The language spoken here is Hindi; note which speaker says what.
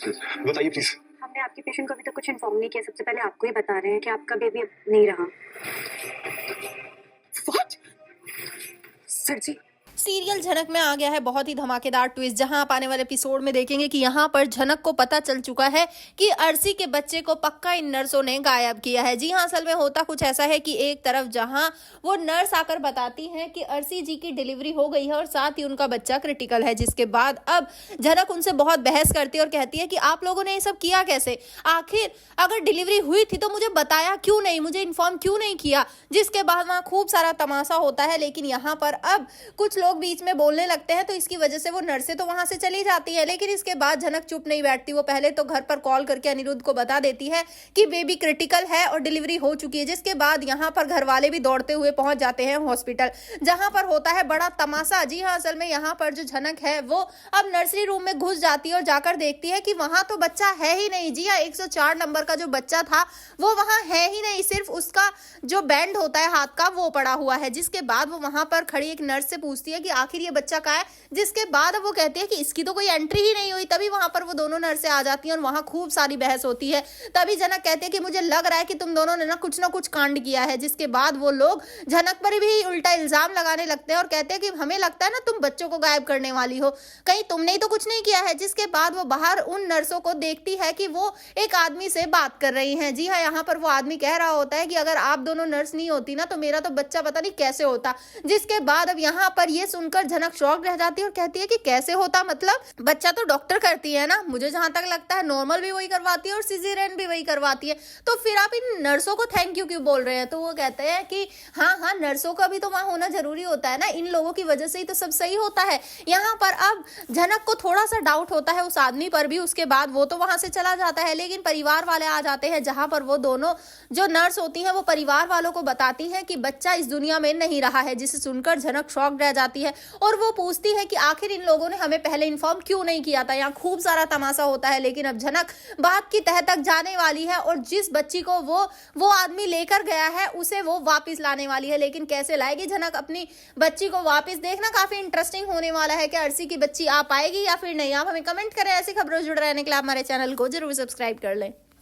Speaker 1: बताइए प्लीज।
Speaker 2: हमने आपके पेशेंट को अभी तक कुछ इन्फॉर्म नहीं किया, सबसे पहले आपको ही बता रहे हैं कि आपका बेबी अब नहीं रहा।
Speaker 1: व्हाट? सर जी
Speaker 3: सीरियल झनक में आ गया है बहुत ही धमाकेदार ट्विस्ट, जहां आप आने वाले एपिसोड में देखेंगे कि यहां पर झनक को पता चल चुका है कि अर्सी के बच्चे को पक्का इन नर्सों ने गायब किया है। जी हां, असल में होता कुछ ऐसा है कि एक तरफ जहां वो नर्स आकर बताती हैं कि अर्सी जी की डिलीवरी हो गई है और साथ ही उनका बच्चा क्रिटिकल है, जिसके बाद अब झनक उनसे बहुत बहस करती है और कहती है कि आप लोगों ने ये सब किया कैसे, आखिर अगर डिलीवरी हुई थी तो मुझे बताया क्यों नहीं, मुझे इन्फॉर्म क्यों नहीं किया। जिसके बाद वहां खूब सारा तमाशा होता है, लेकिन यहाँ पर अब कुछ लोग बीच में बोलने लगते हैं तो इसकी वजह से वो नर्सें तो वहां से चली जाती है। लेकिन इसके बाद झनक चुप नहीं बैठती, वो पहले तो घर पर कॉल करके अनिरुद्ध को बता देती है कि बेबी क्रिटिकल है और डिलीवरी हो चुकी है। जिसके बाद यहाँ पर घर वाले भी दौड़ते हुए पहुंच जाते हैं हॉस्पिटल, जहां पर होता है बड़ा तमाशा। जी हाँ, असल में यहाँ पर जो झनक है वो अब नर्सरी रूम में घुस जाती है और जाकर देखती है कि वहां तो बच्चा है ही नहीं। जी हाँ, 104 नंबर का जो बच्चा था वो वहां है ही नहीं, सिर्फ उसका जो बैंड होता है हाथ का वो पड़ा हुआ है। जिसके बाद वो वहां पर खड़ी एक नर्स से पूछती है कि आखिर ये बच्चा कहाँ है। जिसके बाद वो कहती है कि इसकी तो कोई एंट्री ही नहीं हुई। तभी वहां पर वो दोनों नर्सें आ जाती हैं और वहां खूब सारी बहस होती है। तभी झनक कहते हैं कि मुझे लग रहा है कि तुम दोनों ने ना कुछ कांड किया है। जिसके बाद वो लोग झनक पर भी उल्टा इल्जाम लगाने लगते हैं और कहते हैं कि हमें लगता है ना तुम बच्चों को गायब करने वाली हो, कहीं तुमने ही तो कुछ नहीं किया है। जिसके बाद वो बाहर उन नर्सों को देखती है कि वो एक आदमी से बात कर रही हैं। जी हाँ, यहाँ पर वो आदमी कह रहा होता है कि अगर आप दोनों नर्स नहीं होती ना तो मेरा तो बच्चा पता नहीं कैसे होता। जिसके बाद अब यहाँ पर ये सुनकर झनक शॉक रह जाती है और कहती है कि कैसे होता, मतलब बच्चा तो डॉक्टर करती है ना, मुझे जहां तक लगता है नॉर्मल भी वही करवाती है और सिजेरियन भी वही करवाती है, तो फिर आप इन नर्सों को थैंक यू क्यों बोल रहे हैं। तो वो कहते हैं कि हाँ, नर्सों का भी तो वहां होना जरूरी होता है ना, इन लोगों की वजह से ही तो सब सही होता है। यहाँ पर अब झनक को थोड़ा सा डाउट होता है उस आदमी पर भी। उसके बाद वो तो वहां से चला जाता है, लेकिन परिवार वाले आ जाते हैं, जहां पर वो दोनों जो नर्स होती हैं वो परिवार वालों को बताती हैं कि बच्चा इस दुनिया में नहीं रहा है। जिसे सुनकर झनक शॉक रह जाती है और वो पूछती है कि आखिर इन लोगों ने हमें पहले इन्फॉर्म क्यों नहीं किया था। यहाँ खूब सारा तमाशा होता है, लेकिन अब झनक बात की तह तक जाने वाली है और जिस बच्ची को वो आदमी लेकर गया है उसे वो वापस लाने वाली है। लेकिन कैसे लाएगी झनक अपनी बच्ची को वापस, देखना काफी इंटरेस्टिंग होने वाला है कि अर्सी की बच्ची आ पाएगी या फिर नहीं। आप हमें कमेंट करें। ऐसी खबरों से जुड़े रहने के लिए हमारे चैनल को जरूर सब्सक्राइब कर लें।